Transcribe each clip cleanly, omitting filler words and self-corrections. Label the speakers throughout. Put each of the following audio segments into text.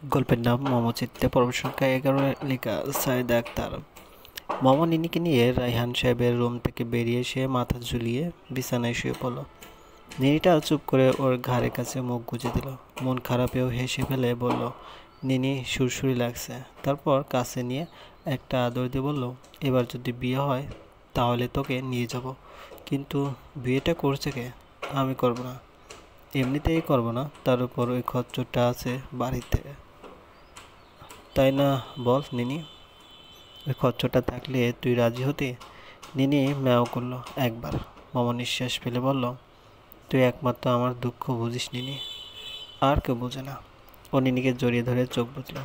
Speaker 1: গল্পের নাম মমচিত্তে, পর্ব সংখ্যা 11, লেখা সাইদ আক্তার। মামা নিনিকে নিয়ে রায়হান সাহেবের রুম থেকে বেরিয়ে এসে মাথা ঝুলিয়ে বিছানায় শুয়ে পড়ল। নিনিটা চুপ করে ওর ঘাড়ের কাছে মুখ গুজে দিল। মন খারাপেও হেসে ফেলে বলল, নিনি সুরসুরি লাগছে। তারপর কাছে নিয়ে একটা আদর দিয়ে বলল, এবার যদি বিয়ে হয় তাহলে তোকে নিয়ে যাব, কিন্তু বিয়েটা করছে কে? আমি করব না, এমনিতেই করব না, তার উপর ওই খচ্চরটা আছে বাড়িতে, তাই না? বল নিনি, ওই খচ্চরটা থাকলে তুই রাজি হতি? নিনি ম্যাও করলো একবার। মামা নিঃশ্বাস ফেলে বলল, তুই একমাত্র আমার দুঃখ বুঝিস নিনি, আর কেউ বোঝে না। ও নিনিকে জড়িয়ে ধরে চোখ বুঝল।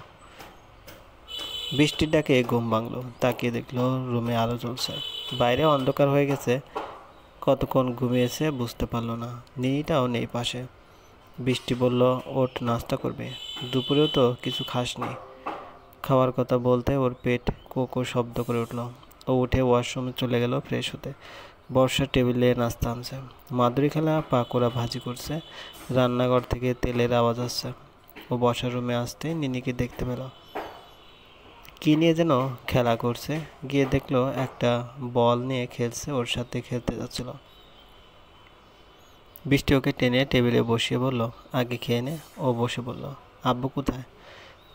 Speaker 1: বৃষ্টির ডাকে ঘুম ভাঙলো। তাকিয়ে দেখলো রুমে আলো জ্বলছে, বাইরে অন্ধকার হয়ে গেছে। কতক্ষণ ঘুমিয়েছে বুঝতে পারলো না। নিনিটাও নেই পাশে। বৃষ্টি বলল, ওঠ, নাস্তা করবে, দুপুরেও তো কিছু খাসনি। খাওয়ার কথা বলতে ওর পেট কো কো শব্দ করে উঠল। ও উঠে ওয়াশরুমে চলে গেল ফ্রেশ হতে। বর্ষা টেবিলে নাস্তা আনছে, মাদুরি খেলা পাকোড়া ভাজি করছে, রান্নাঘর থেকে তেলের আওয়াজ আসছে। ও বসার রুমে আসতে নিনিকে দেখতে পেল, কী নিয়ে যেন খেলা করছে। গিয়ে দেখলো একটা বল নিয়ে খেলছে, ওর সাথে খেলতে যাচ্ছিল। বৃষ্টি ওকে টেনে টেবিলে বসিয়ে বলল, আগে খেয়ে নে। ও বসে বলল, আব্বু কোথায়?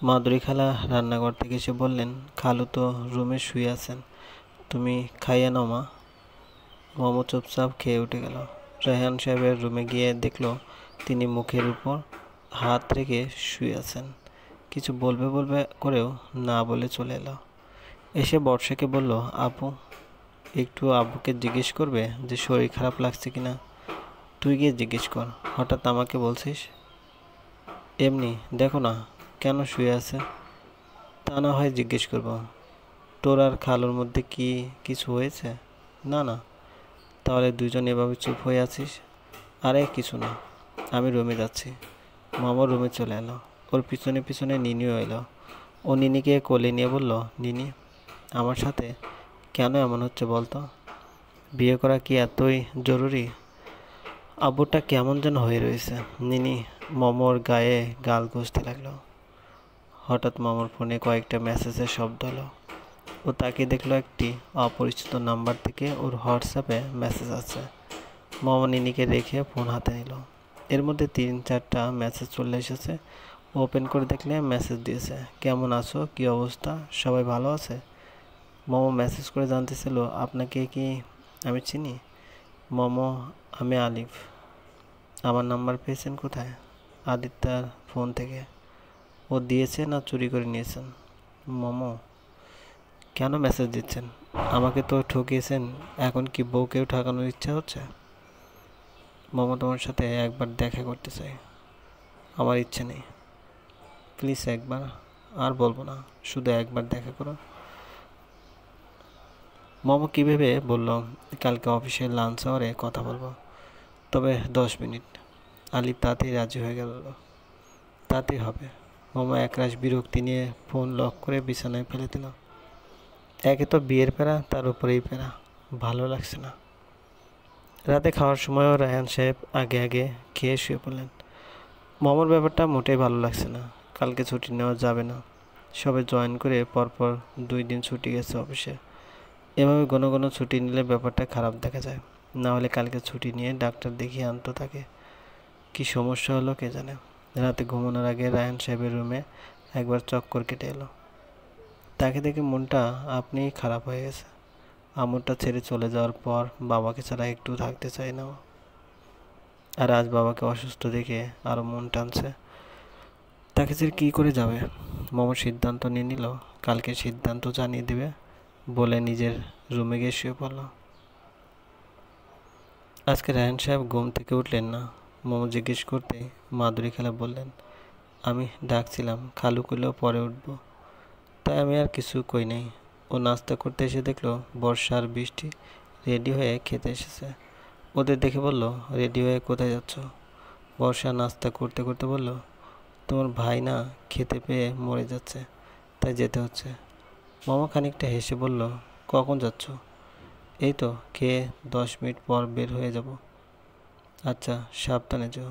Speaker 1: মাদুরি খালা রান্নাঘর থেকে এসে বললেন, খালু তো রুমে শুয়ে আছেন, তুমি খাইয়ে নাও মা। মোমো চুপচাপ খেয়ে উঠে গেল। রায়হান সাহেবের রুমে গিয়ে দেখলো তিনি মুখের উপর হাত রেখে শুয়ে আছেন। কিছু বলবে বলবে করেও না বলে চলে এলো। এসে বর্ষাকে বলল, আপু, একটু আব্বুকে জিজ্ঞেস করবে যে শরীর খারাপ লাগছে কিনা? তুই গিয়ে জিজ্ঞেস কর, হঠাৎ আমাকে বলছিস? এমনি দেখো না কেন শুয়ে আছে, তা না হয় জিজ্ঞেস করব। তোর আর খালুর মধ্যে কি কিছু হয়েছে? না না। তাহলে দুজন এভাবে চুপ হয়ে আছিস? আরে কিছু না, আমি রুমে যাচ্ছি। মামা রুমে চলে এলো। ওর পিছনে পিছনে নিনিও এলো। ও নিনিকে কোলে নিয়ে বলল, নিনি, আমার সাথে কেন এমন হচ্ছে বলতো? বিয়ে করা কি এতই জরুরি? আব্বুটা কেমন যেন হয়ে রয়েছে। নিনি মামার গায়ে গাল ঘষতে লাগলো। হঠাৎ মামার ফোনে কয়েকটা মেসেজের শব্দ হলো। ও তাকিয়ে দেখলো একটি অপরিচিত নাম্বার থেকে ওর হোয়াটসঅ্যাপে মেসেজ আছে। মামা নিনিকে রেখে ফোন হাতে নিল। এর মধ্যে 3-4টা মেসেজ চলে এসেছে। ওপেন করে দেখলে মেসেজ দিয়েছে, কেমন আছো, কি অবস্থা, সবাই ভালো আছে? মামা মেসেজ করে জানতেছিল, আপনাকে কি আমি চিনি? মামা, আমি আলিফ। আমার নাম্বার পেয়েছেন কোথায়? আদিত্যার ফোন থেকে। ও দিয়েছে না চুরি করে নিয়েছেন? মামা, কেন মেসেজ দিচ্ছেন? আমাকে তো ঠকিয়েছেন, এখন কি বউকেও ঠকানোর ইচ্ছা হচ্ছে? মামা, তোমার সাথে একবার দেখা করতে চাই। আমার ইচ্ছে নেই, প্লিজ একবার, আর বলবো না, শুধু একবার দেখা করো। মামা কী ভেবে বলল, কালকে অফিসের লাঞ্চ আওয়ারে কথা বলবো, তবে 10 মিনিট। আলিফ তাতেই রাজি হয়ে গেল। তাতেই হবে। মামা একরাশ বিরক্তি নিয়ে ফোন লক করে বিছানায় ফেলে দিল। একে তো বিয়ের প্যারা, তার উপরেই প্যারা, ভালো লাগছে না। রাতে খাওয়ার সময়ও রায়হান সাহেব আগে আগে খেয়ে শুয়ে পড়লেন। মামার ব্যাপারটা মোটেই ভালো লাগছে না। কালকে ছুটি নেওয়া যাবে না। সবে জয়েন করে পরপর 2 দিন ছুটি গেছে অফিসে। এভাবে ঘন ঘন ছুটি নিলে ব্যাপারটা খারাপ দেখা যায়। না হলে কালকে ছুটি নিয়ে ডাক্তার দেখিয়ে আনতো তাকে। কি সমস্যা হলো কে জানে। রাতে ঘুমানোর আগে রায়হান সাহেবের রুমে একবার চক্কর কেটে এলো। তাকে দেখে মনটা আপনিই খারাপ হয়ে গেছে। আম্মুরটা ছেড়ে চলে যাওয়ার পর বাবাকে ছাড়া একটু থাকতে চাই না ও। আর আজ বাবাকে অসুস্থ দেখে আরও মন টানছে। তাকে ছেড়ে কী করে যাবে? মামা সিদ্ধান্ত নিয়ে নিল, কালকে সিদ্ধান্ত জানিয়ে দেবে বলে নিজের রুমে গিয়ে শুয়ে পড়ল। আজকে রায়হান সাহেব ঘুম থেকে উঠলেন না। মামা জিজ্ঞেস করতে মাদুরি খালা বললেন, আমি ডাকছিলাম, খালু করলেও পরে উঠবো, তাই আমি আর কিছু কই নাই। ও নাস্তা করতে এসে দেখলো বর্ষা আর বৃষ্টি রেডি হয়ে খেতে এসেছে। ওদের দেখে বলল, রেডি হয়ে কোথায় যাচ্ছ? বর্ষা নাস্তা করতে করতে বলল, তোমার ভাই না খেতে পেয়ে মরে যাচ্ছে, তাই যেতে হচ্ছে। মামা খানিকটা হেসে বলল, কখন যাচ্ছ? এই তো খেয়ে 10 মিনিট পর বের হয়ে যাব। আচ্ছা, সাবধানে যেও।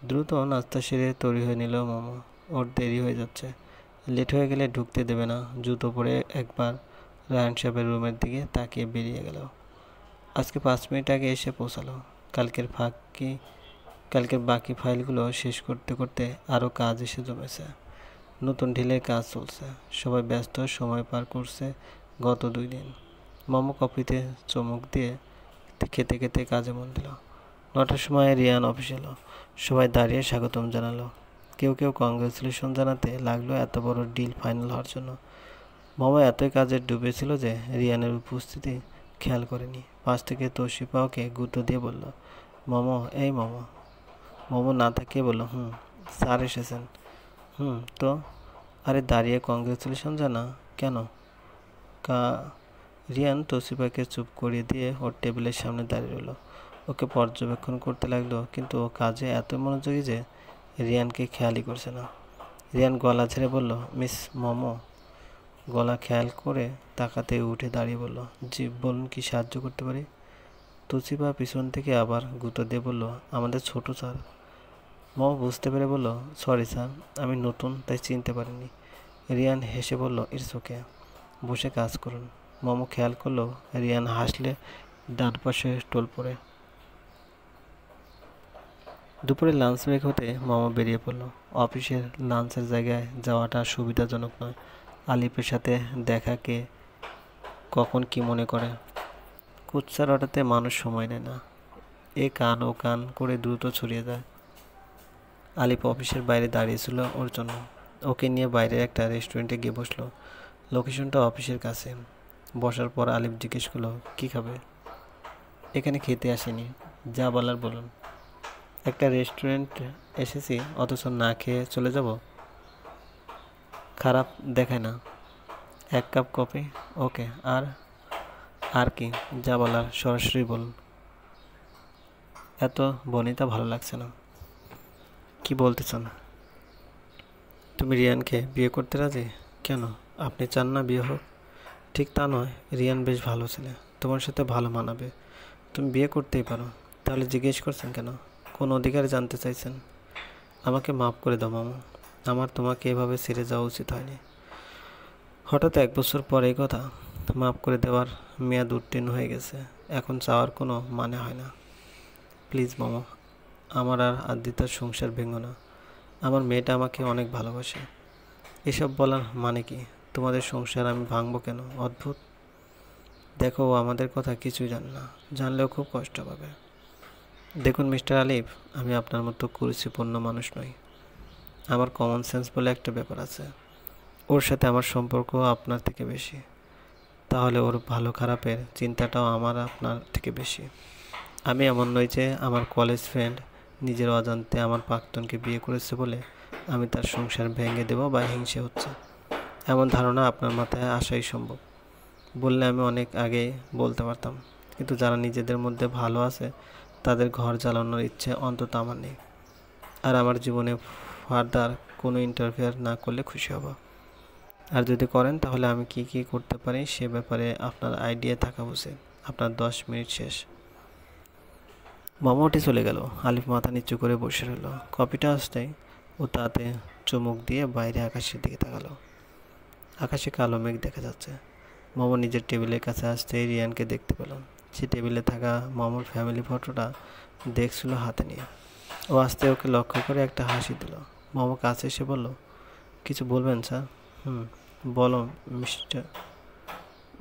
Speaker 1: দ্রুত নাস্তা সেরে তৈরি হয়ে নিল মামা। ওর দেরি হয়ে যাচ্ছে, লেট হয়ে গেলে ঢুকতে দেবে না। জুতো পরে একবার রায়হান সাহেবের রুমের দিকে তাকিয়ে বেরিয়ে গেল। আজকে 5 মিনিট আগে এসে পৌঁছালো। কালকের কালকের বাকি ফাইলগুলো শেষ করতে করতে আরও কাজ এসে জমেছে। নতুন ঢিলে কাজ চলছে, সবাই ব্যস্ত সময় পার করছে। গত 2 দিন মোমো কফিতে চমক দিয়ে খেতে খেতে কাজে মন দিল। 9টার সময় রিয়ান অফিস এলো। সবাই দাঁড়িয়ে স্বাগতম জানালো। কেউ কেউ কংগ্রেচুলেশন জানাতে লাগলো এত বড় ডিল ফাইনাল হওয়ার জন্য। মোমো এতই কাজে ডুবেছিল যে রিয়ানের উপস্থিতি খেয়াল করেনি। পাশ থেকে তোশিফা ওকে গুঁতো দিয়ে বলল, মোমো, এই মোমো। মোমো না তাকিয়ে বলল, স্যার এসেছেন। তো? আরে দাঁড়িয়ে কংগ্রেচুলেশন জানা কেন? রিয়ান তোশিফাকে চুপ করিয়ে দিয়ে ওর টেবিলের সামনে দাঁড়িয়ে রইল। ওকে পর্যবেক্ষণ করতে লাগলো, কিন্তু ও কাজে এত মনোযোগী যে রিয়ানকে খেয়ালই করছে না। রিয়ান গলা ঝেড়ে বলল, মিস মোমো। গলা খেয়াল করে তাকাতে উঠে দাঁড়িয়ে বলল, জি বলুন, কি সাহায্য করতে পারি? তোশিফা পিছন থেকে আবার গুঁতো দিয়ে বলল, আমাদের ছোট স্যার। মোমো বুঝতে পেরে বলল, সরি স্যার, আমি নতুন তাই চিনতে পারিনি। রিয়ান হেসে বলল, ইটস ওকে, বসে কাজ করুন। মোমো খেয়াল করলো রিয়ান হাসলে ডান পাশে টোল পড়ে। দুপুরে লাঞ্চ ব্রেক হতে মোমো বেরিয়ে পড়ল। অফিসের লাঞ্চের জায়গায় যাওয়াটা সুবিধাজনক নয়। আলিফের সাথে দেখাকে কখন কি মনে করে। কুৎসা রটাতে মানুষ সময় নেয় না, এ কান ও কান করে দ্রুত ছড়িয়ে যায়। আলিফ অফিসের বাইরে দাঁড়িয়েছিল ওর জন্য। ওকে নিয়ে বাইরের একটা রেস্টুরেন্টে গিয়ে বসলো। লোকেশনটা অফিসের কাছে। বসার পর আলিফ জিজ্ঞেস করলো, কী খাবে? এখানে খেতে আসেনি, যা বলার বলুন। একটা রেস্টুরেন্ট এসেছি অথচ না খেয়ে চলে যাব? খারাপ দেখায় না। 1 কাপ কফি? ওকে। আর কি? যা বলার সরাসরি বলুন। এত বনিতা ভালো লাগছে না। কি বলতে চান? তুমি রিয়ানকে বিয়ে করতে রাজি? কেন, আপনি চান না বিয়ে হোক? ঠিক তা নয়, রিয়ান বেশ ভালো ছেলে, তোমার সাথে ভালো মানাবে, তুমি বিয়ে করতেই পারো। তাহলে জিজ্ঞেস করছেন কেন? কোন অধিকারে জানতে চাইছেন? আমাকে মাফ করে দাও মামা, আমার তোমাকে এভাবে ছেড়ে যাওয়া উচিত হয়নি। হঠাৎ 1 বছর পর এই কথা? মাফ করে দেওয়ার মেয়াদ উত্তীর্ণ হয়ে গেছে, এখন চাওয়ার কোনো মানে হয় না। প্লিজ মামা, আমার আর আদ্রিতার সংসার ভেঙো না। আমার মেয়েটা আমাকে অনেক ভালোবাসে। এসব বলার মানে কি? তোমাদের সংসার আমি ভাঙবো কেন? অদ্ভুত। দেখো, ও আমাদের কথা কিছুই জানে না, জানলেও খুব কষ্ট পাবে। দেখুন মিস্টার আলিফ, আমি আপনার মতো কুরুচিপূর্ণ মানুষ নই। আমার কমন সেন্স বলে একটা ব্যাপার আছে। ওর সাথে আমার সম্পর্ক আপনার থেকে বেশি, তাহলে ওর ভালো খারাপের চিন্তাটাও আমার আপনার থেকে বেশি। আমি এমন নই যে আমার কলেজ ফ্রেন্ড নিজের অজান্তে আমার প্রাক্তনকে বিয়ে করেছে বলে আমি তার সংসার ভেঙে দেব বা হিংসে হচ্ছে, এমন ধারণা আপনার মাথায় আসাই সম্ভব। বললে আমি অনেক আগেই বলতে পারতাম, কিন্তু যারা নিজেদের মধ্যে ভালো আছে তাদের ঘর জ্বালানোর ইচ্ছে অন্তত আমার নেই। আর আমার জীবনে ফার্দার কোনো ইন্টারফেয়ার না করলে খুশি হব। আর যদি করেন তাহলে আমি কি কি করতে পারি সে ব্যাপারে আপনার আইডিয়া থাকা উচিত। আপনার 10 মিনিট শেষ। মামা উঠে চলে গেল। আলিফ মাথা নিচু করে বসে রইল। কপিটা আসতেই ও তাতে চুমুক দিয়ে বাইরে আকাশের দিকে তাকালো। আকাশে কালো মেঘ দেখা যাচ্ছে। মামা নিজের টেবিলের কাছে আসতেই রিয়ানকে দেখতে পেলাম। সে টেবিলে থাকা মামার ফ্যামিলি ফটোটা দেখছিল হাতে নিয়ে। ও আসতে ওকে লক্ষ্য করে একটা হাসি দিল। মামা কাছে এসে বলল, কিছু বলবেন স্যার? বলো মিস্টার।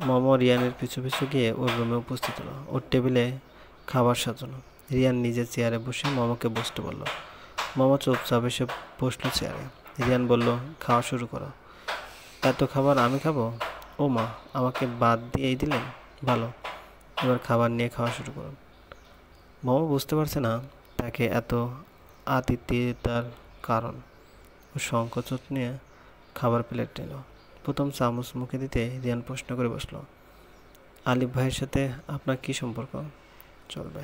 Speaker 1: মামা রিয়ানের পিছু পিছু গিয়ে ওর রুমে উপস্থিত হলো। ওর টেবিলে খাবার সাজানো। রিয়ান নিজের চেয়ারে বসে মামাকে বসতে বলল। মামা চুপচাপ এসে বসলো চেয়ারে। রিয়ান বলল, খাওয়া শুরু করো। এত খাবার আমি খাবো? ও মা, আমাকে বাদ দিয়েই দিলেন, ভালো, এবার খাবার নিয়ে খাওয়া শুরু করুন। মামা বুঝতে পারছে না তাকে এত আতিথেয়তার কারণ। ও সংকোচ নিয়ে খাবার প্লেট নিল। প্রথম চামচ মুখে দিতে রিয়ান প্রশ্ন করে বসলো, আলিফ ভাইয়ের সাথে আপনার কী সম্পর্ক? চলবে।